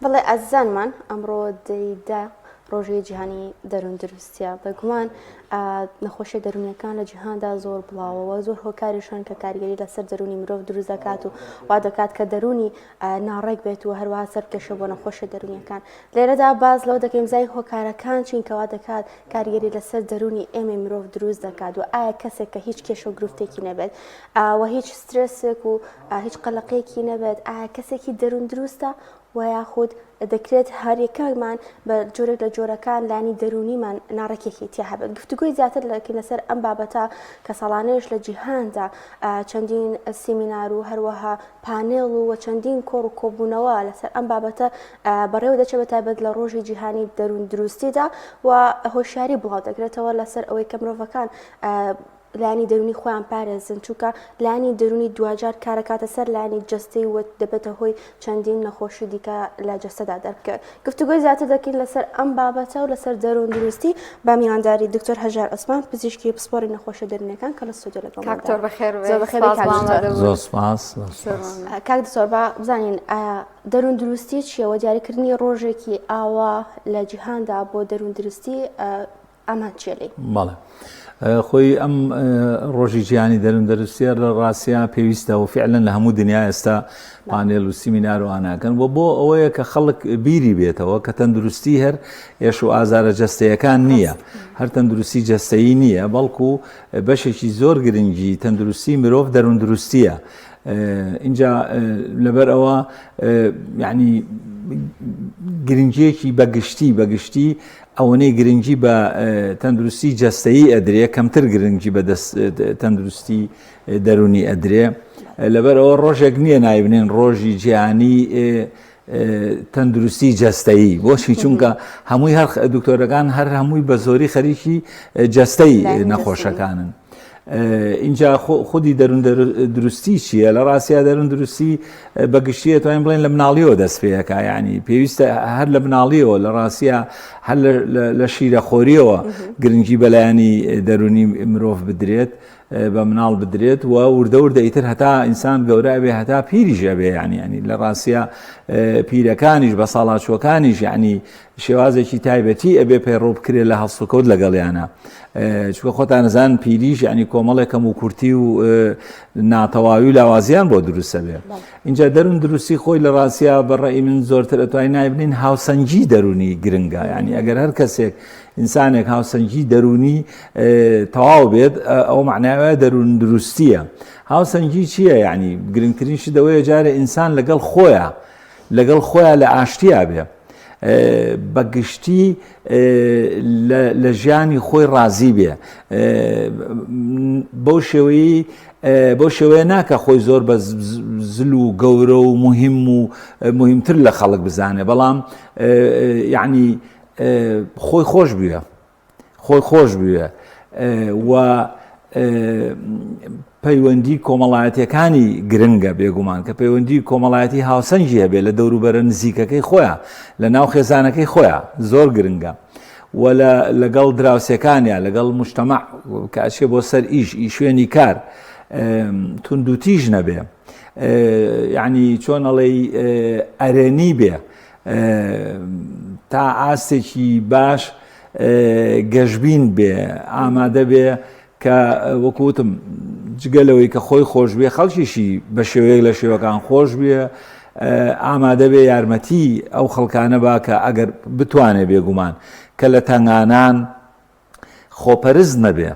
بەڵێ ئازیزانمان ئەمڕۆ دەیدا ڕۆژەی جیهانی دەروون دروستیە بەگومان نەخۆشیە دەرونیەکان لە جیهاندا زۆر بڵاوەوە زۆر هۆکاریشان کە کاریگەری لەسەر دەرونی مرۆڤ دروست دەکات و وا دەکات کە دەرونی ناڕێک بێت و هەروەها سەرکەشە بۆ نەخۆشیە دەرونیەکان. لێرەدا باز لەوە دەکەین زای هۆکارەکان چین کەوا دەکات کاریگەری لەسەر دەرونی ئێمە مرۆڤ دروست دەکات و ئایا کەسێک کە هیچ کێشە و گرفتێکی نەبێت و هیچ سترسێک و هیچ قەلەقەیەکی نەبێت ئایا کەسێکی دەرون دروستە و یاخود دەکرێت هەریەکەمان بە جۆرێک لە جۆرەکان لانی دەرونیمان ناڕێکێکی تیا هەبێت. گفتوگوی زیاتر لەکەین لەسەر ئەم بابەتە کە ساڵانەیەش لە جیهاندا چەندین سیمینار و هەروەها پانێڵ و چەندین کۆڕ و کۆبوونەوە لەسەر ئەم بابەتە بەڕێوە دەچێت بەتایبەت لە ڕۆژی جیهانی دەروون دروستیدا و هۆشیاری بڵاو دەکرێتەوە لەسەر ئەوەی کە مرۆڤەکان لانی دەرونی خۆیان پارێزن چونکە لانی دەرونی دوجار کارەکاتە سەر لانی جەستەی و دەبێتە هۆی چەندین نەخۆشی دیکە لە جەستەدا دەرکرد. گفتوگوی زیاتر دەکەین لەسەر ئەم بابەتە و لەسەر دەروون دروستی با میوانداری دکتۆر هەژار عوسمان پزیشکی پسپۆڕی نەخۆشیە دەرونیەکان کە لە ستودیۆ لەگەڵ کاکتۆر بەخێر زۆر سپاس. کاک دکتۆر با بزانین دەروون دروستی چیەوە دیاریکردنی ڕۆژێکی ئاوا لە جیهاندا بۆ دەروون دروستی ئەمان چێلی؟ بەڵێ خۆی ئەم ڕۆژی جیهانی دەروون دروستیە لە ڕاستیە پێویستە و فعلا لە هەموو دنیا ئێستا پانێل و سیمینار و ئاناکەن بۆ ئەوەیە کە خەڵک بیری بێتەوە کە تەندروستی هەر ئێش و ئازارە جەستەیەکان نییە، هەر تەندروستی جەستەیی نییە بەڵکو بەشێکی زۆر گرنگی تەندروستی مرۆڤ دەروون دروستیە. اینجا لەبەر ئەوە یعنی گرنگیەکی بەگشتی ئەوەنەی گرنگی بە تەندروستی جەستەیی ئەدرێ کەمتر گرنگی بە تەندروستی دەرونی ئەدرێ. لەبەر ئەوە ڕۆژێک نییە نایبنێن ڕۆژی جیهانی تەندروستی جەستەیی بۆشی چونکە هەمووی هەر دکتۆرەکان هەر هەمووی بە زۆری خەریکی جەستەی نەخۆشەکانن. اینجا خودی دەروون دروستی چییە؟ لە ڕاستیا دەروون دروستی بەگشتیە توانین بڵێن لە مناڵیەوە دەست پێەکە، یعنی پێویستە هەر لە مناڵیەوە لە ڕاستیا هەر لە شیرەخۆریەوە گرنگی بەلایانی دەرونی مرۆڤ بدرێت بە مناڵ بدرێت و وردەوردە ئیتر هەتا ئینسان گەورە بێ هەتا پیریش ئەبێ، ینی لە ڕاستیا پیرەکانیش بە ساڵاتچوەکانیش یعنی شێوازێکی تایبەتی ئەبێ پەیڕۆ بکرێت لە هەڵسو کەوت لەگەڵیانە. چونکە خۆتان نەزان پیریش یعنی کۆمەڵێکم و کورتی و ناتەواوی و لاوازیان بۆ دروستە بێ. اینجا دەروون دروستی خۆی لە ڕاستیا بەڕێی من زۆرتر ئەتوانین نایبنین هاوسەنگی دەرونی گرنگە، یعنی ئەگەر هەر کەسێک ئینسانێک هاوسەنگی دەرونی تەواو بێت ئەو معناوە دەروون دروستیە. هاوسەنگی چییە؟ یعنی گرنگترینشی دەوەیە جارە ئینسان لەگەڵ خۆیان لە ئاشتیا بێ، بەگشتی لە ژیانی خۆی ڕازی بێ، بەو شێوەیە ناکە خۆی زۆر بە زل و گەورە و مهمتر لە خەڵک بزانێ، بەڵام یعنی خۆی خۆش بووە و پەیوەندی کۆمەڵایەتیەکانی گرنگە بێگومان کە پەیوەندی کۆمەڵایەتی هاوسەنگی هەبێ لە دەوروبەرە نزیکەکەی خۆیان لە ناو خێزانەکەی خۆیان زۆر گرنگە و لەگەڵ دراوسەکانیان لەگەڵ موجتەمەع کە ئەچێ بۆ سەر ئیش شوێنی کار توندوتیژ نەبێ، یعنی چۆن ئەڵێ ئەرێنی بێ تا ئاستێکی باش گەشبین بێ، ئامادە بێ کە وەکوتم جگەلەوەی کە خۆی خۆش بێ خەڵکیشی بە شێوەیەک لە شێوەکان خۆش بێ، ئامادە بێ یارمەتی ئەو خەڵکانە باکە ئەگەر بتوانێ بێگومان کە لە تەنگانان خۆپەرز نەبێ.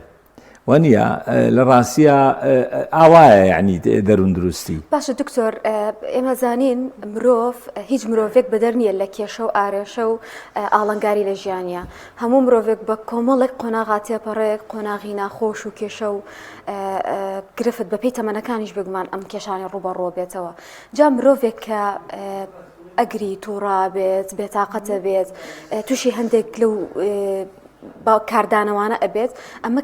وەنیە لە ڕاستیە ئاوایە یعنی دەروون دروستی. باشە دکتۆر، ئێمە زانین مرۆڤ هیچ مرۆڤێک بەدەر نییە لە کێشە و ئارێشە و ئاڵنگاری لە ژیانە. هەموو مرۆڤێک بە کۆمەڵێک قۆناغات تێپەڕێک قۆناغی ناخۆش و کێشە و گرفت بە پێی تەمەنەکانیش بگومان ئەم کێشانی ڕوبەڕۆ بێتەوە. جا مرۆڤێک کە ئەگری تووڕا بێت بێتاقەتە بێت تووشی هەندێک لەو با کاردانەوانە ئەبێت ئەمە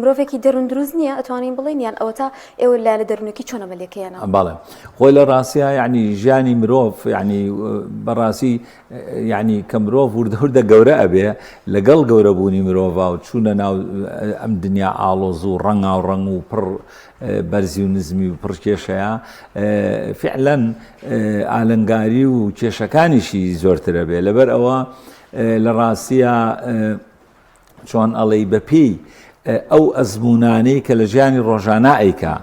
مرۆڤێکی دەرون دروست نییە ئەتوانین بڵێن یان ئەوە تا ئێوە لە دەرونەکی چۆنە مەلێکەیانە بەڵێ خۆی لە ڕاستیە یعنی ژیانی مرۆڤ یعنی بەڕاستی یعنی کە مرۆڤ وردە گەورە ئەبێ لەگەڵ گەورەبوونی مرۆڤ و چوونە ناو ئەم دنیا ئاڵۆز و ڕەنگا و ڕەنگ و پڕ بەرزی و نزمی و پڕکێشەیە فعلەن ئالنگاری و کێشەکانیشی زۆرترە بێ لەبەر ئەوە لە ڕاستیە چۆن ئەڵێی بەپێی ئەو ئەزمونانەی کە لە ژیانی ڕۆژانە ئەیکا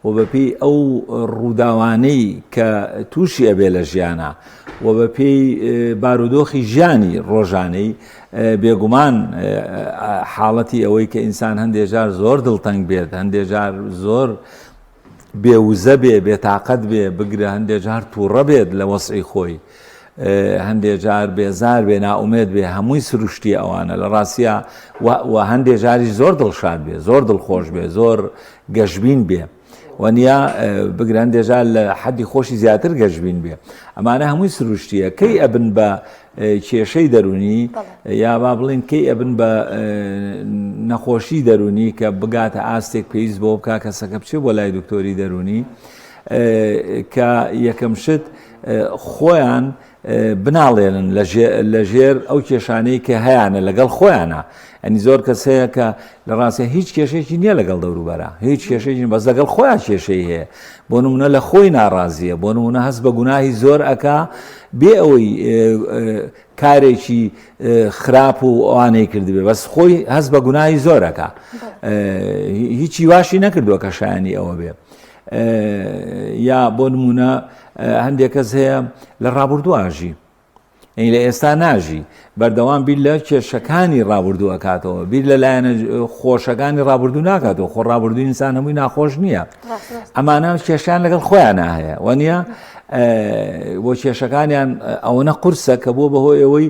و بەپێی ئەو ڕووداوانەی کە تووشی ئەبێ لە ژیانە و بەپێی بارودۆخی ژیانی ڕۆژانەی بێگومان حاڵەتی ئەوەی کە ئینسان هەندێک جار زۆر دڵتەنگ بێت هەندێک جار زۆر بێوزە بێ بێتاقەت بێ بگرە هەندێک جار تووڕە بێت لە وەسعی خۆی هەندێک جار بێزار بێ ناومێت بێ هەمووی سروشتی ئەوانە لە ڕاستیە و هەندێک جاریش زۆر دڵشاد بێ زۆر دڵخۆش بێ زۆر گەشبین بێ وەنیا بگرە هەندێک جار لە حەدی خۆشی زیاتر گەشبین بێ ئەمانە هەمووی سروشتیە کەی ئەبن بە کێشەی دەرونی یا با بڵین کەی ئەبن بە نەخۆشی دەرونی کە بگاتە ئاستێک پێویست بۆ بکا کەسەکە بچێت بۆ لای دکتۆری دەرونی کە یەکەم شت خۆیان بناڵێنن لە ژێر ئەو کێشانەی کە هەیەە لەگەڵ خۆیانە ئەنی زۆر کەس هەیە کە لە ڕاستە هیچ کێشێکی نییە لەگەڵ دەوروبەرە هیچ کێشێکی بەس لەگەڵ خۆیان کێشەی هەیە بۆ نمونە لە خۆی ناڕازیە بۆ نمونە هەست بە گوناهی زۆر ئەکا بێ ئەوەی کارێکی خراپ و ئەوانەی کردبێ بەس خۆی هەست بە گوناهی زۆرەکە هیچی واشی نەکردووە کە شایانی ئەوە بێ یا بۆ نمونە هەندێک کەس هەیە لە ڕابردوو ئاژی لە ئێستا ناژی بەردەوام بیر لە کێشەکانی ڕابردوو ئەکاتەوە بیر لە لایەنە خۆشەکانی ڕابردوو ناکاتەوە خۆ ڕابردووی ئینسان هەمووی ناخۆش نییە ئەمانە کێشیان لەگەڵ خۆیان هەیە وەنیە بۆ کێشەکانیان ئەوەنە قورسە کە بۆ بەهۆی ئەوەی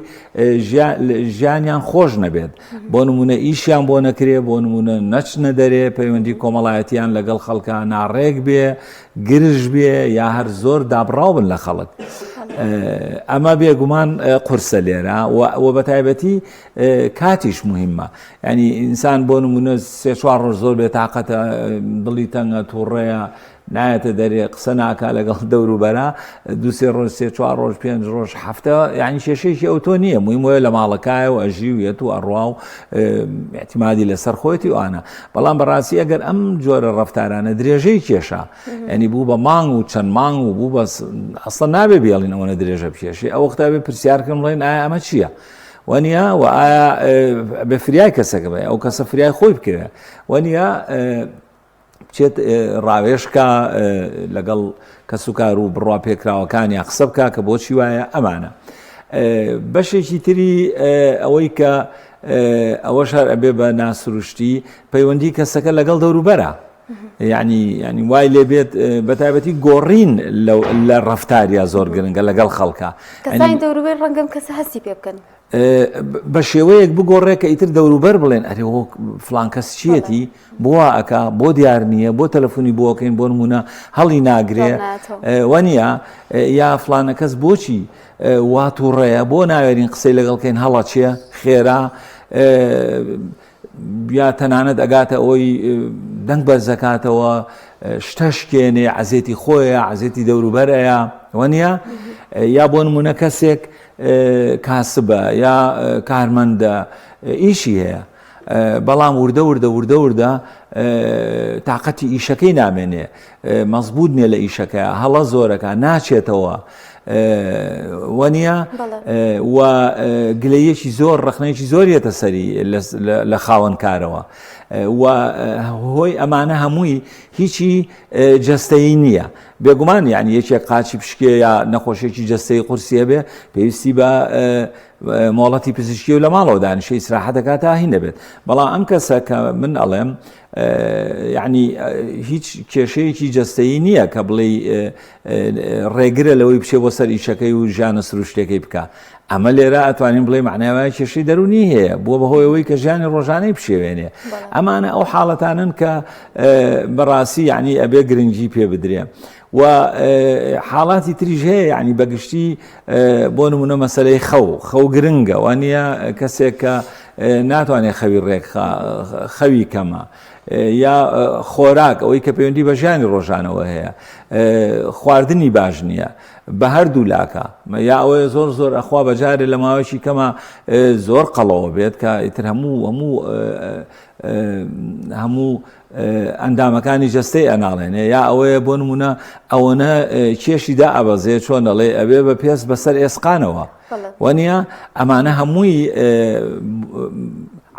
ژیانیان خۆش نەبێت بۆ نمونە ئیشیان بۆ نەکرێ بۆ نمونە نەچنە دەرێ پەیوەندی کۆمەڵایەتیان لەگەڵ خەڵکە ناڕێک بێ گرژ بێ یا هەر زۆر دابڕاو بن لە خەڵک ئەمە بێگومان قورسە لێرە و بە تایبەتی کاتیش مهمە ینی ئینسان بۆ نمونە سێ چوار ڕۆژ زۆر بێتاقەتە دڵی تەنگە تووڕێیە نایەتە دەرێ قسە ناکا لەگەڵ دەوروبەرە دو سێ ڕۆژ سێ چوار ڕۆژ پێنج ڕۆژ هەفتە یعنی کێشەیەکی ئەو تۆ نییە مویم وایە لە ماڵەکایە و ئەژیویەت و ئەڕوا و احتیمادی لەسەر خۆیەتی وانە بەڵام بەڕاستی ئەگەر ئەم جۆرە ڕەفتارانە درێژەی کێشە ینی بوو بە مانگ و چەند مانگ و بوو بە ئەسڵ نابێ بێڵین ئەوەنە درێژە بکێشی ئەو وەختە بێ پرسیارکەم بڵێن ئایا ئەمە چییە وەنیە و ئایا بە فریای کەسەکە بێ ئەو کەسە فریای خۆی بکەوێ وەنیە بچێت ڕاوێشکە لەگەڵ کەس و کار و بڕوا پێکراوەکانی قسە بکە کە بۆچی وایە ئەمانە بەشێکی تری ئەوەی کە ئەوە شار ئەبێ بە ناسروشتی پەیوەندی کەسەکە لەگەڵ دەوروبەرە ینی وای لێ بێت بەتایبەتی گۆڕین لە ڕەفتاریە زۆر گرنگە لەگەڵ خەڵکە کەسانی دەوروبەر ڕەنگەم کەسە هەستی پێ بکەن بە شێوەیەک بگۆڕێ کە ئیتر دەوروبەر بڵێن ئەرێ فلان کەس چیەتی بۆ ئەکا بۆ دیار نییە بۆ تەلەفۆنی بۆکەین بۆ نمونە هەڵی ناگرێ وەنیە یا فلانە کەس بۆچی وا تووڕێیە بۆ ناوێرین قسەی لەگەڵکەین هەڵە چیە خێرا یا تەنانەت ئەگاتە ئەوەی دەنگ بەرزەکاتەوە شتەشکێنێ عەزێتی خۆیە عەزێتی دەوروبەرەیە وەنیە یا بۆ نمونە کەسێک کاسبە یا کارمەندە ئیشی هەیە بەڵام وردە تااقەتی ئیشەکەی نامێنێ مەزبوط نیە لە ئیشەکە هەڵە زۆرەکە ناچێتەوە وەنیە و گلەیەکی زۆر ڕخنەیەکی زۆریەتە سەری لە خاوەن کارەوە و هۆی ئەمانە هەمووی هیچی جەستەیی نییە بێگومان یعنی یەکێک قاچی پشکێ یا نەخۆشێکی جەستەی قورسیە بێ پێویستی بە مۆڵەتی پزیشکی و لە ماڵەوە دانیشە ئیسراحەتەکە تا هین دەبێت بەڵام ئەم کەسە کە من ئەڵێم یعنی هیچ کێشەیەکی جەستەیی نییە کە بڵێ ڕێگرە لەوەی بچێ بۆ سەر ئیشەکەی و ژیانە سروشتەکەی بکە ئەمە لێرە ئەتوانین بڵێ معناوای کێشەی دەرونی هەیە بۆ بەهۆیەوەی کە ژیانی ڕۆژانەی بشێوێنێ ئەمانە ئەو حاڵەتانن کە بەڕاستی یعنی ئەبێ گرنگی پێ بدرێ و حاڵاتی تریژ هەیە یعنی بەگشتی بۆ نمونە مەسەلەی خەو گرنگە وانە کەسێک کە ناتوانێت خەوی ڕێک خەوی کەمە یا خۆراک ئەوەی کە پەیوەندی بە ژیانی ڕۆژانەوە هەیە خواردنی باش نییە بە هەردوو لاکە یا ئەوەیە زۆر زۆر ئەخوا بەجارێ لە ماوەیەکی کەمە زۆر قەڵەوە بێت کە ئیتر هەموو ئەندامەکانی جەستەی ئەناڵێنێ یا ئەوەیە بۆ نمونە ئەوەنە کێشی دا ئەبەزێ چۆن دەڵێ ئەبێ بە پێست بەسەر ئێسقانەوە وەنیە ئەمانە هەمووی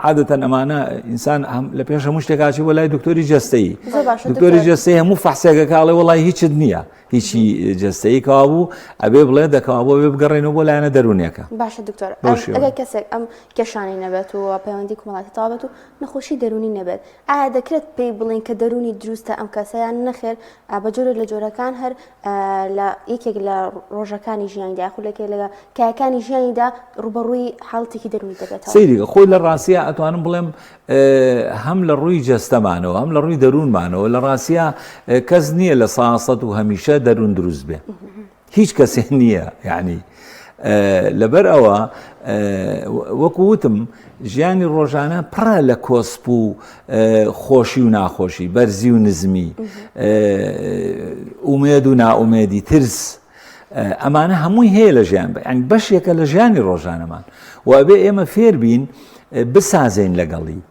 عادەتەن ئەمانە ئینسان لە پێش هەموو شتێکاچی بۆ لای دکتۆری جەستەیی دکتۆری جەستەی هەموو فەحسێکەکە ئەڵێ وەڵای هیچت نییە هیچی جەستەیی کەوا بوو ئەبێ بڵێ دەکەوا بۆ بێ بگەڕێنەوە بۆ لایەنە دەرونیەکە. باشە دکتۆر ئەگەر کەسێک ئەم کێشانی نەبێت و پەیوەندی کۆمەڵاتی تاوابێت و نەخۆشی دەرونی نەبێت ئایا دەکرێت پێی بڵین کە دەرونی دروستە ئەم کەسەیان نەخێر بە جۆرێک لە جۆرەکان هەر لە یەکێک لە ڕۆژەکانی ژیانیدا خولەکێک لە کایەکانی ژیانیدا ڕوبەڕووی حاڵتێکی دەرونی دەبێتەوە سەیری خۆی لە ڕاستیە ئەتوانم بڵێم هەم لە ڕووی جەستەمانەوە هەم لە ڕووی دەروونمانەوە لە ڕاستیە کەس نییە لە ساسەد و هەمیشە دەروون دروست بێ هیچ کەسێ نییە یعنی لەبەر ئەوە وەکو وتم ژیانی ڕۆژانە پڕە لە کۆسپ و خۆشی و ناخۆشی بەرزی و نزمی ئومێد و ناومێدی ترس ئەمانە هەمووی هەیە لە ژیان ینی بەشێکە لە ژیانی ڕۆژانەمان و ئەبێ ئێمە فێر بین بسازین لەگەڵی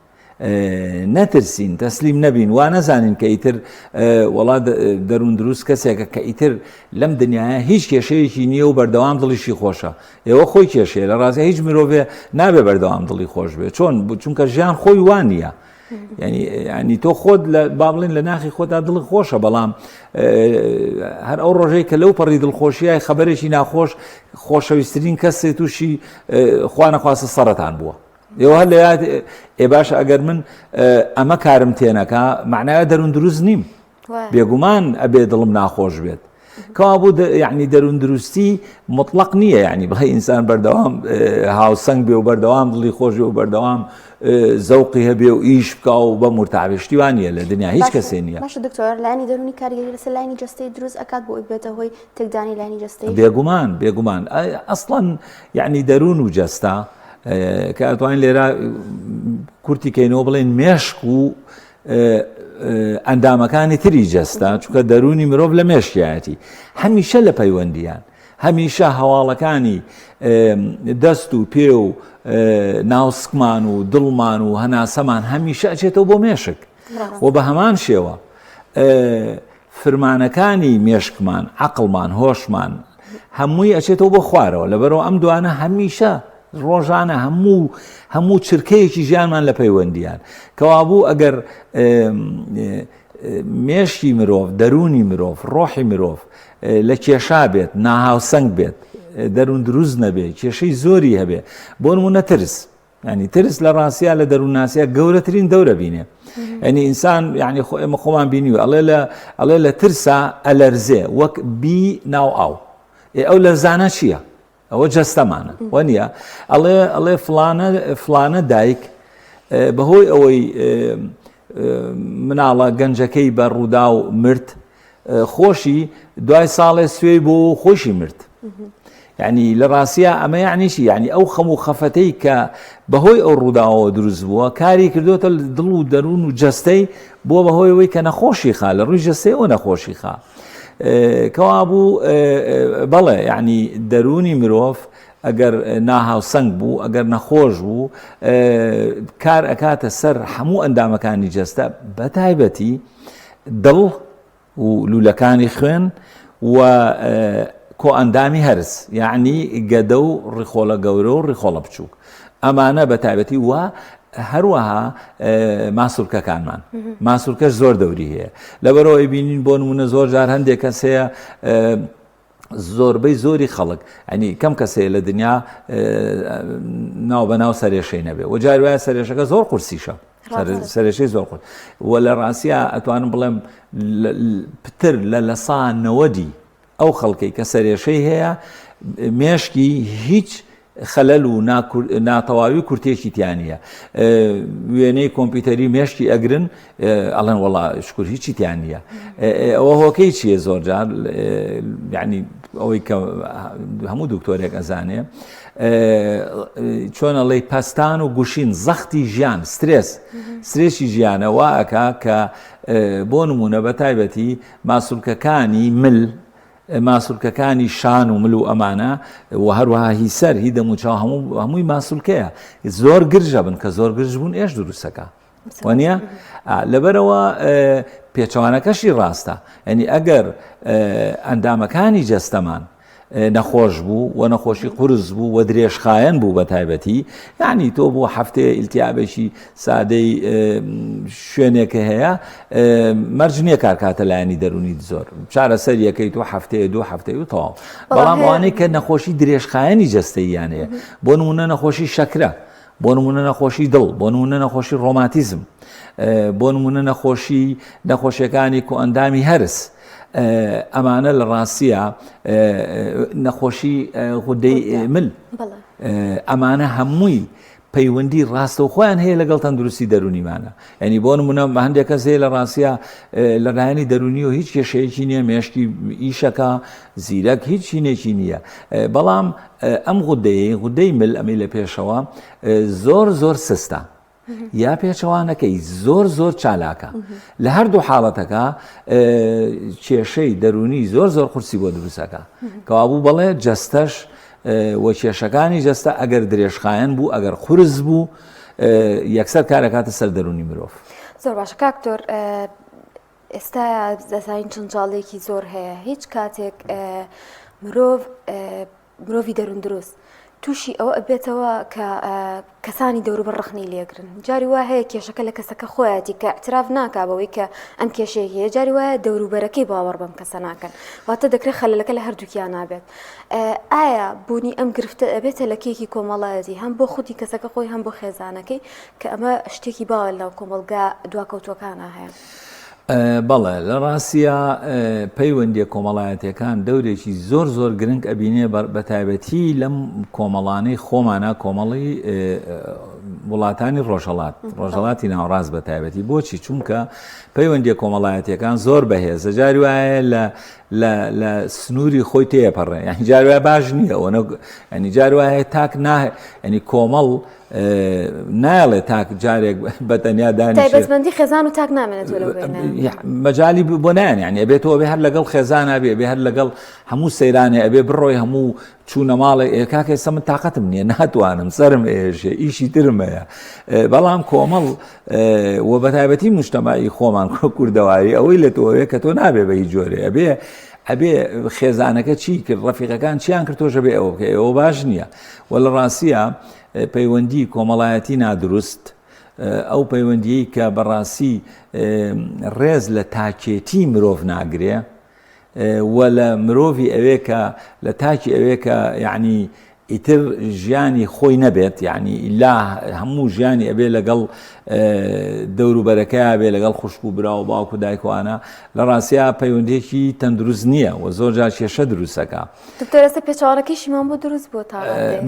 نەترسین تەسلیم نەبین وا نەزانین کە ئیتر وڵات دەروون دروست کەسێکە کە ئیتر لەم دنیاە هیچ کێشەیەکی نییە و بەردەوام دڵیشی خۆشە ئێوە خۆی کێشەیە لە ڕاستە هیچ مرۆڤێ نابێ بەردەوام دڵی خۆش بێت چۆن چونکە ژیان خۆی وان نییە ینی تۆ خۆت با بڵێن لە ناخی خۆتا دڵی خۆشە بەڵام هەر ئەو ڕۆژەی کە لەو پەڕی دڵخۆشیای خەبەرێکی ناخۆش خۆشەویستترین کەسێ تووشی خوا نەخواستە سەرەتان بووە ئێوە هەر لە باش ئەگەر من ئەمە کارم تێنەکە معنایە دەروون دروست نیم بێگومان ئەبێ دڵم ناخۆش بێت کەوا بوو یعنی دەروون دروستی مطلق نییە یعنی بڵێ ئینسان بەردەوام هاوسەنگ بێ و بەردەوام دڵی خۆش بێ و بەردەوام زەوقی هەبێ و ئیش بکە و بە مرتاحبێشتی وانە لە دنیا هیچ کەسێ نییە. باشە دکتۆر لایانی دەرونی کارگەری لەسەر لایانی جەستەی دروست ئەکات بۆ بێتە هۆی تێکدانی لایانی جەستەی بێگومان ئەسڵەن یعنی دەروون و جەستە کە ئەتوانین لێرە کورتی کەینەوە بڵێن مێشک و ئەندامەکانی تری جەستە چونکە دەرونی مرۆڤ لە مێشکایەتی هەمیشە لە پەیوەندیان هەمیشە هەواڵەکانی دەست و پێ و ناوسکمان و دڵمان و هەناسەمان هەمیشە ئەچێتەوە بۆ مێشک و بە هەمان شێوە فرمانەکانی مێشکمان عەقڵمان هۆشمان هەمووی ئەچێتەوە بۆ خوارەوە لەبەرەوە ئەم دوانە هەمیشە ڕۆژانە هەموو چرکەیەکی ژیانمان لە پەیوەندیان کەوا بوو ئەگەر مێشکی مرۆڤ دەرونی مرۆڤ ڕۆحی مرۆڤ لە کێشا بێت ناهاوسەنگ بێت دەروون دروست نەبێت کێشەی زۆری هەبێ بۆ نمونە ترس ینی ترس لە ڕاستیە لە دەروونناسیە گەورەترین دەورە بینێ ینی ئینسان یعنی ئێمە خۆمان بینی و ئەڵێ لە ترسا ئەلەرزێ وەک بی ناو ئاو ئەو لەرزانە چییە؟ ئەوە جەستەمانە وەنیە ئەڵێ فلانە دایک بەهۆی ئەوەی مناڵە گەنجەکەی بە ڕوودا و مرد خۆشی دوای ساڵێ سوێی بۆ خۆشی مرد یعنی لە ڕاستیە ئەمە یعنیشی یعنی ئەو خەم و خەفەتەی کە بەهۆی ئەو ڕووداوە دروست بووە کاری کردوتە دڵ و دەروون و جەستەی بۆ بەهۆی ئەوەی کە نەخۆشی خا لە ڕووی جەستەی ئەوە نەخۆشی خا کەوا بوو بەڵێ یعنی دەرونی مرۆڤ ئەگەر ناهاوسەنگ بوو ئەگەر نەخۆش بوو کار ئەکاتە سەر هەموو ئەندامەکانی جەستە بەتایبەتی دڵ و لولەکانی خوێن و کۆئەندامی هەرس یعنی گەدە و ڕیخۆڵە گەورە و ڕیخۆڵە بچووک ئەمانە بەتایبەتی وە هەروەها ماسوولکەکانمان ماسوولکەش زۆر دەوری هەیە لەبەرەوەی بینین بۆ نمونە زۆر جار هەندێک کەس هەیە زۆربەی زۆری خەڵک ئەنی کەم کەسەیە لە دنیا ناو بەناو سەرێشەی نەبێ و جار وایە سەرێشەکە زۆر قورسیشە سەرێشەی زۆر قورس و لە ڕاستیە ئەتوانم بڵێم پتر لە 190 ئەو خەڵکەی کە سەرێشەی هەیە مێشکی هیچ خەلەل و ناتەواوی کورتێکی تیانە وێنەی کۆمپیوتەری مێشتی ئەگرن ئەڵەن وەڵا شکر هیچی تیان نییە ئەوە هۆکەی چییە زۆرجار یعنی ئەوەی کە هەموو دکتۆرێک ئەزانێ چۆن ئەڵێ پەستان و گوشین زەختی ژیان سترێسی ژیانە وا ئەکا کە بۆ نمونە بە تایبەتی ماسوولکەکانی مل ماسوولکەکانی شان و مل و ئەمانە و هەروەها هی سەر هی دەموچاو هەمووی ماسوولکەیە زۆر گرژە بن کە زۆر گرژ بوون ئێش دروستەکە وانە لەبەرەوە پێچەوانەکەشی ڕاستە ئەنی ئەگەر ئەندامەکانی جەستەمان نەخۆش بوو و نەخۆشی قورس بوو و درێژخایەن بوو بە تایبەتی یعنی تۆ بۆ هەفتەیە ئیلتیابێکی سادەی شوێنێکە هەیە مەرج نییە کارکاتە لایەنی دەرونی زۆر چارەسەر یەکەی تۆ هەفتەیە دوو هەفتەی و تەواو بەڵام ئەوانەی کە نەخۆشی درێژخایەنی جەستەییان هەیە بۆ نمونە نەخۆشی شەکرە بۆ نمونە نەخۆشی دڵ بۆ نمونە نەخۆشی ڕۆماتیزم بۆ نمونە نەخۆشیەکانی کۆئەندامی هەرس ئەمانە لە ڕاستیە نەخۆشی غودەی مل ئەمانە هەمووی پەیوەندی ڕاستە و خۆیان هەیە لەگەڵ تەندروستی دەرونیمانە ینی بۆ نمونە هەندێک کەس هەیە لە ڕاستیە لە لایەنی دەرونی و هیچ کێشەیەکی نییە مێشتی ئیشەکە زیرەک هیچ شینێکی نییە بەڵام ئەم غودەی مل ئەمەی لە پێشەوە زۆر سستە یا پێچەوانەکەی زۆر چالاکە لە هەردوو حاڵەتەکە کێشەی دەرونی زۆر قورسی بۆ دروستەکە کەوابوو بەڵێ جەستەش وە کێشەکانی جەستە ئەگەر درێژخایەن بوو ئەگەر قورس بوو یەکسەر کارەکاتە سەر دەرونی مرۆڤ زۆر باشە کاکتۆر ئێستا دەزانین جنجاڵێکی زۆر هەیە هیچ کاتێک مرۆڤی دەرون دروست تووشی ئەوە ئەبێتەوە کە کەسانی دەوروبەر ڕخنی لێگرن جاری وا هەیە کێشەکە لە کەسەکە خۆیەتی کە اعتراف ناکا بەوەی کە ئەم کێشەیە جاری وایە دەوروبەرەکەی باوەڕ بەم کەسە ناکەن واتە دەکرێت خەلەلەکە لە هەردووکیان نابێت ئایا بوونی ئەم گرفتە ئەبێتە لە کێکی کۆمەڵایەتی هەم بۆ خودی کەسەکە خۆی هەم بۆ خێزانەکەی کە ئەمە شتێکی باوە لەو کۆمەڵگا دواکەوتوەکانە هەیە بەڵێ لە ڕاستیە پەیوەندی کۆمەڵایەتەکان دەورێکی زۆر گرنگ ئەبینێ بە تایبەتی لەم کۆمەڵانەی خۆمانە کۆمەڵی وڵاتانی ڕۆژهەڵاتی ناوەڕاست بە تایبەتی بۆچی چونکە پەیوەندی کۆمەڵایەتەکان زۆر بەهێزە جاری وایە لە سنووری خۆی تێپەڕێ یعنی جاری وایە باش نییە ینی جاری وایە تاک ناهێ ینی کۆمەڵ ناڵێ تاک جارێک بەتەنیا دانیشێت تایبەتمەندی خێزان و تاک نامێنێتەوە لەو مەجای بۆ نایەن یعنی ئەبێتەوە بێ هەر لەگەڵ خێزانە بێ هەر لەگەڵ هەموو سەیرانێ ئەبێ بڕۆی هەموو چوونە ماڵی کاکە ئێستا من تااقەتم نییە ناتوانم سرم ئێژێ ئیشی ترم هەیە بەڵام کۆمەڵ و بە تایبەتی مجتەماعی خۆمان کوردەواری ئەوەی لە تۆوەیە کە تۆ نابێ بە هیچ جۆرێ ئەبێ خێزانەکە چی کرد ڕەفیقەکان چیان کرد تۆژە بێ ئەوە بکە ئەوە باش نییە و لە ڕاستیە پەیوەندی کۆمەڵایەتی نادروست ئەو پەیوەندیەی کە بەڕاستی ڕێز لە تاکێتی مرۆڤ ناگرێ و لە مرۆڤی ئەوێ کە لە تاکی ئەوێ کە یعنی ئیتر ژیانی خۆی نەبێت یعنی ئیلا هەموو ژیانی ئەبێ لەگەڵ دەوروبەرەکەی بێ لەگەڵ خوشک و برا و باوک و دایکوانە لە ڕاستیە پەیوەندێکی تەندروست نییە و زۆر جار کێشە دروستەکە دکتۆرەسە پێچەوانەکەیشیمان بۆ دروست بۆ تا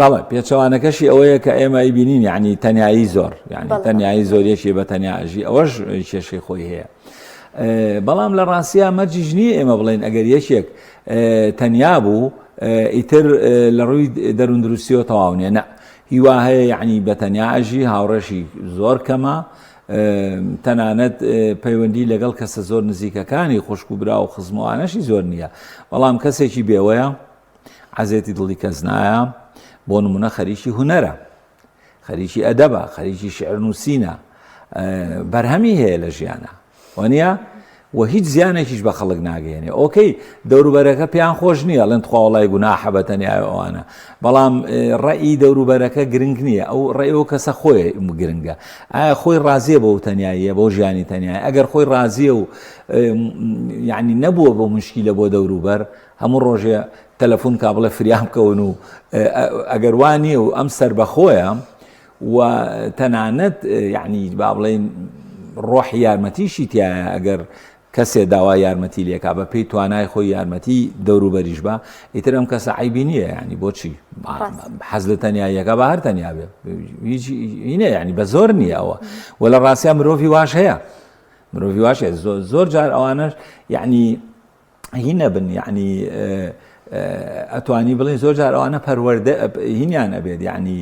بەڵێ پێچەوانەکەشی ئەوەیە کە ئێمە ئیبینین یعنی تەنیایی زۆر یعنی تەنیایی زۆریەکی بە تەنیاژی ئەوەش کێشەی خۆی هەیە بەڵام لە ڕاستیە مەرجیش نییە ئێمە بڵێن ئەگەر یەکێک تەنیا بوو ئیتر لە ڕووی دەرون دروستیەوە تەواو نیە نە هیوا هەیە یعنی بە تەنیاژی هاوڕێشی زۆر کەمە تەنانەت پەیوەندی لەگەڵ کەسە زۆر نزیکەکانی خوشک و برا و خزموانەشی زۆر نییە بەڵام کەسێکی بێوەیە عەزێتی دڵی کەس نایە بۆ نمونە خەریکی هونەرە خەریکی ئەدەبە خەریکی شێعر نووسینە بەرهەمی هەیە لە ژیانە وانە و هیچ زیانێکیش بە خەڵک ناگەێنێ ئۆکەی دەوروبەرەکە پێیان خۆش نییە لەن خواوەڵای گوناحە بە تەنیایەوانە بەڵام ڕێی دەوروبەرەکە گرنگ نییە ئەو ڕێەوە کەسە خۆی گرنگە ئایا خۆی ڕازیە بۆ تەناییە بۆ ژیانی تەنیای ئەگەر خۆی ڕازیە و یعنی نەبووە بۆ مشکیلە بۆ دەوروبەر هەموو ڕۆژێ تەلەفۆن کا بڵێ فریام بکەون و ئەگەر وانە و ئەم سەر بەخۆیە و تەنانەت یعنی با بڵێن ڕۆحی یارمەتیشی تایە ئەگەر کەسێ داوای یارمەتی لێکا بە پێی توانای خۆی یارمەتی دەوروبەریش بە ئیتر ئەم کەسە عیبی نییە ینی بۆچی حەز لە تەنیاییەکە بە هەر تەنیا بێ هینە ینی بە زۆر نییە ئەوە وە لە ڕاستیان مرۆڤی واش هەیە مرۆڤی واش هەیە زۆر جار ئەوانەش یعنی هینە بن یعنی ئەتوانی بڵێن زۆر جار ئەوانە پەروەردە هینیان ئەبێت یعنی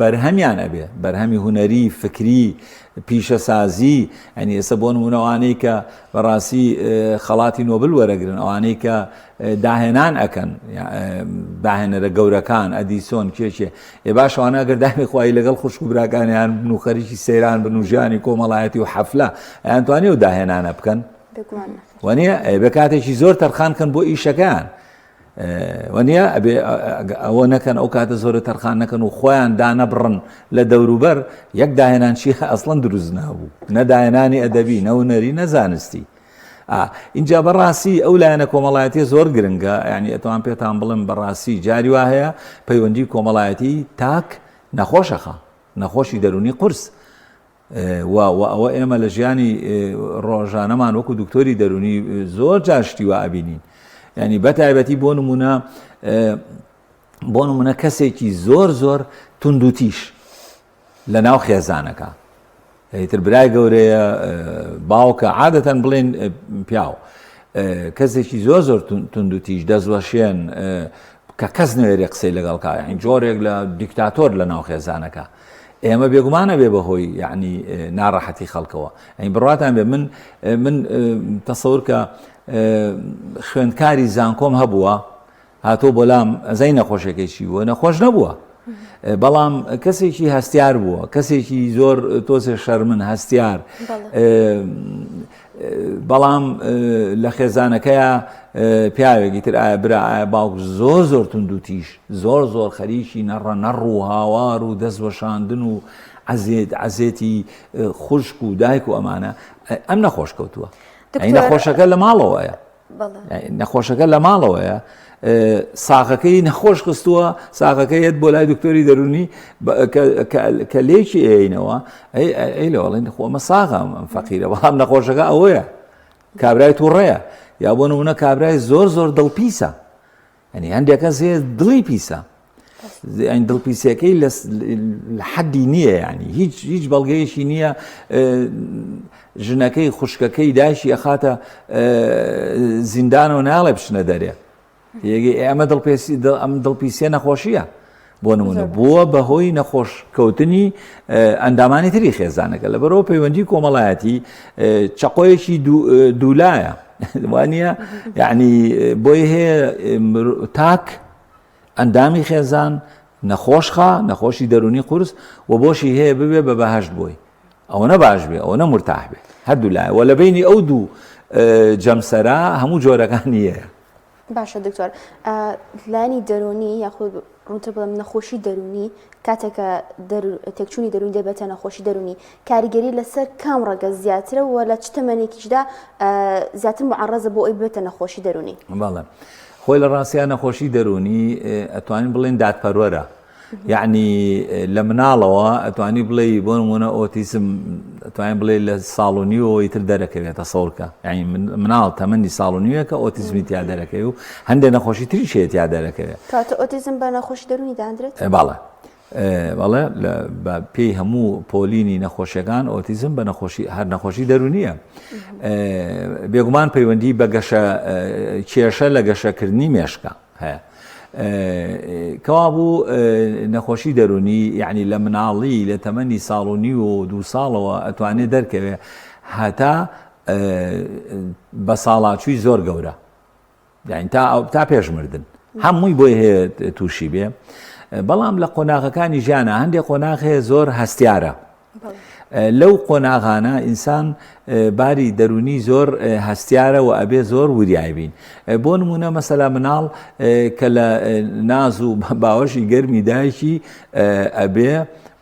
بەرهەمیان ئەبێ بەرهەمی هونەری فکری پیشەسازی ئەنی ئێستا بۆ نمونەوانەی کە بەڕاستی خەڵاتی نۆبل وەرەگرن ئەوانەی کە داهێنان ئەکەن داهێنەرە گەورەکان ئەدیسۆن کێشێ ێ باش ئەوانە ئەگەر دامی خوای لەگەڵ خوشک و براکانیان بن و خەریکی سەیران بن و ژیانی کۆمەڵایەتی و حەفلە ئەیانتوانێ و داهێنانە بکەن وانە بە کاتێکی زۆر تەرخانکەن بۆ ئیشەکان وانە ئەوە نەکەن ئەو کاتە زۆرە تەرخان نەکەن و خۆیان دانەبڕن لە دەوروبەر یەک داهێنان چی ئەسڵەن دروست نابوو نەداهێنانی ئەدەبی نەونەری نەزانستی اینجا بەڕاستی ئەو لایەنە کۆمەڵایەتی زۆر گرنگە ینی ئەتوان پێتان بڵم بەڕاستی جاری وا هەیە پەیوەندی کۆمەڵایەتی تاک نەخۆشەخە نەخۆشی دەرونی قورس ئەوە ئێمە لە ژیانی ڕۆژانەمان وەکو دکتۆری دەرونی زۆر جاشتی و ئابینین ینی بەتایبەتی بۆ نمونە کەسێکی زۆر توندوتیش لە ناو خێزانەکە ئیتر برای گەورەیە باوکە عادەتەن بڵێن پیاو کەسێکی زۆر توندوتیش دەزوەشێن کە کەس نوێرێ قسەی لەگەڵکە یعنی جۆرێک لە دیکتاتۆر لە ناو خێزانەکە ئێمە بێگومانە بێ بەهۆی یعنی ناڕەحەتی خەڵکەوە ئەین بڕاتان بێ من تەسەور کە خوێندکاری زانکۆم هەبووە هاتۆ بۆلام ئەزای نەخۆشەکەیشی بووە نەخۆش نەبووە بەڵام کەسێکی هەستیار بووە کەسێکی زۆر تۆسێ شەرمن هەستیار بەڵام لە خێزانەکەیە پیاوێکی تر ئایا برا ئایا باوک زۆر توندوتیش زۆر خەریکی نەڕوو هاوار و دەستوەشاندن و عەزێتی خوشک و دایک و ئەمانە ئەم نەخۆش کەوتووە نەخۆشەکە لە ماڵەوەیە نەخۆشەکە لە ماڵەوەیە ساغەکەی نەخۆش خستووە ساغەکەیت بۆ لای دکتۆری دەرونی کە لێکی ئێینەوە ئەی لەوەڵێن خۆمە ساغە ئەم فەقیرە بەڵام نەخۆشەکە ئەوەیە کابرای تووڕێیە یا بۆ نمونە کابرای زۆر دڵپیسە ئەنی هەندێک کەس هەیە دڵی پیسە ئەین دڵپیسەکەی لە حەدی نییە ینی هیچ بەڵگەیەکی نییە ژنەکەی خوشکەکەی دایشی ئەخاتە زیندانەوە ناڵێ بچنە دەرێ ئەمە ئەم دڵپیسیە نەخۆشیە بۆ نمونە بووە بەهۆی نەخۆش کەوتنی ئەندامانی تری خێزانەکە لەبەرەوە پەیوەندی کۆمەڵایەتی چەقۆیەکی دوولایە وانە یعنی بۆی هەیە تاک ئەندامی خێزان نەخۆشخە نەخۆشی دەرونی قورس و بۆشی هەیە ببێ بە بەهەشت بۆی ئەوە نەباش بێ ئەوە نەمرتاح بێ هەردوو لایە وە لە بینی ئەو دوو جەمسەرا هەموو جۆرەکانی هەیە باشە دکتۆر لانی دەرونی یاخود ڕوونتر بڵێم نەخۆشی دەرونی کاتێکە تێکچوونی دەرونی دەبێتە نەخۆشی دەرونی کاریگەری لەسەر کام ڕەگە زیاترە و لە چ تەمەنێکیشدا زیاتر معەڕەزە بۆ ئەوی ببێتە نەخۆشی دەرونی بەڵێ خۆی لە ڕاستیان نەخۆشی دەرونی ئەتوانین بڵێن دادپەروەرە یعنی لە مناڵەوە ئەتوانی بڵێ بۆ نمونە ئۆتیزم ئەتوانین بڵێ لە ساڵ و نیوەوەی تر دەرەکەوێتە سەورکە یعنی مناڵ تەمەنی ساڵ و نیوەکە ئۆتیزمی تیا دەرەکەوێت و هەندێک نەخۆشی تریشێت تیا دەرەکەوێت کاتە ئۆتیزم بە نەخۆشی دەرونی دادرێت بەڵێ بە پێی هەموو پۆلینی نەخۆشیەکان ئۆتیزم بە هەر نەخۆشی دەرونیە بێگومان پەیوەندی بە گەشە کێشە لە گەشەکردنی مێشکە هەیە کەوا بوو نەخۆشی دەرونی یعنی لە مناڵی لە تەمەنی ساڵ و نیو و دو ساڵەوە ئەتوانێت دەرکەوێت هەتا بە ساڵاچووی زۆر گەورە یعنی تا پێشمردن هەمووی بۆی هەیە تووشی بێ بەڵام لە قۆناغەکانی ژیانە هەندێک قۆناغ هەیە زۆر هەستیارە لەو قۆناغانە ئینسان باری دەرونی زۆر هەستیارە و ئەبێ زۆر وریای بین بۆ نمونە مەسەلا مناڵ کە لە ناز و باوەشی گەرمی دایکی ئەبێ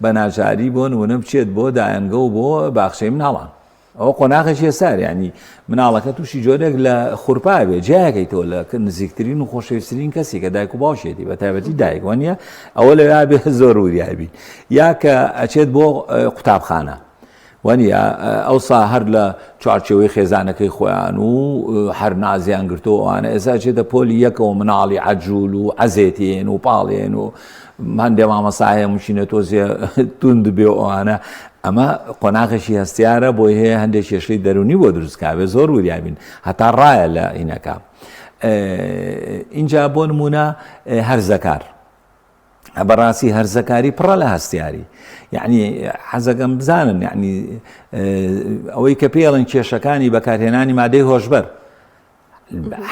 بە ناجاری بۆ نمونە بچێت بۆ دایانگە و بۆ باخچەی مناڵان ئەوە قۆناغێکی سار ینی مناڵەکە تووشی جۆرێک لە خوورپا بێ جایەکەیتەوە لە نزیکترین و خۆشەویستترین کەسی کە دایک و باوشێتی بە تایبەتی دایک وانە ئەوە لەوێ بێ زۆر وریای بین یا کە ئەچێت بۆ قوتابخانە وانە ئەوسا هەر لە چوارچێوەی خێزانەکەی خۆیان و هەر نازیان گرتو ئەوانە ئێستا چێتە پۆلی یەکەوە مناڵی عەجوول و عەزێتێن و پاڵێن و هەندێ مامەسایە موچینە تۆزیە توند بێ ئەوانە ئەمە قۆناغێکی هەستیارە بۆی هەیە هەندێک کێشەی دەرونی بۆ دروستکاوێ زۆر وریابین هەتا ڕایە لە ئینەکە. اینجا بۆ نمونە هەرزەکار بەڕاستی هەرزەکاری پڕە لە هەستیاری یعنی حەزەکەم بزانن یعنی ئەوەی کە پێڵن کێشەکانی بەکارهێنانی مادەی هۆشبەر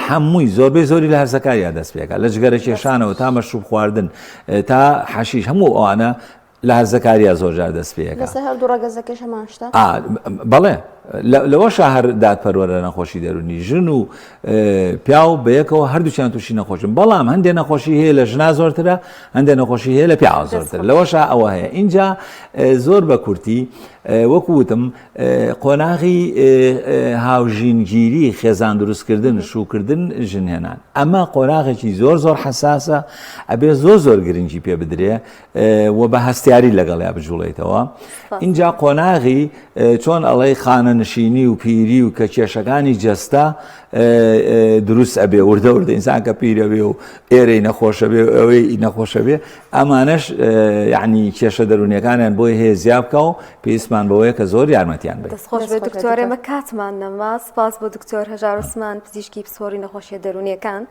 هەمووی زۆربەی زۆری لە هەرزەکاریە دەست پێکە لە جگەرە کێشانەوە تا مەشروب خواردن تا حەشیش هەموو ئەوانە لە هەرزەکاریە زۆرجار دەست پێەکە لەسەر هەردوو ڕەگەزەکەش هەماشتا بەڵێ لەوەش هەر دادپەروەرە نەخۆشی دەرونی ژن و پیا و بەیەکەوە هەردووچیان تووشی نەخۆشن بەڵام هەندێک نەخۆشی هەیە لە ژنا زۆرترە هەندێک نەخۆشی هەیە لە پیا زۆرتر لەوەش ئەوە هەیە اینجا زۆر بە کورتی وەکوتم قۆناغی هاوژینگیری خێزان دروستکردن شوکردن ژنهێنان ئەمە قۆناغێکی زۆر زۆر حساسە ئەبێ زۆر گرنگی پێ بدرێ و بە هەستیاری لەگەڵیا بجوڵێتەوە اینجا قۆناغی چۆن ئەڵەی خانە نشینی و پیری و کە کێشەکانی جەستا دروست ئەبێ وردە ئینسان کە پیرە بێ و ئێرەی نەخۆشە بێ ئەوەی نەخۆشە بێ ئەمانەش یعنی کێشە دەرونیەکانیان بۆی هەیە زیاب بکە و پێویستمان بەوەیە کە زۆر یارمەتیان بێت. دەستخۆش بێ دکتۆرێمە کاتمان نەما سپاس بۆ دکتۆر هەژار عوسمان پزیشکی پسپۆڕی نەخۆشیە دەرونیەکان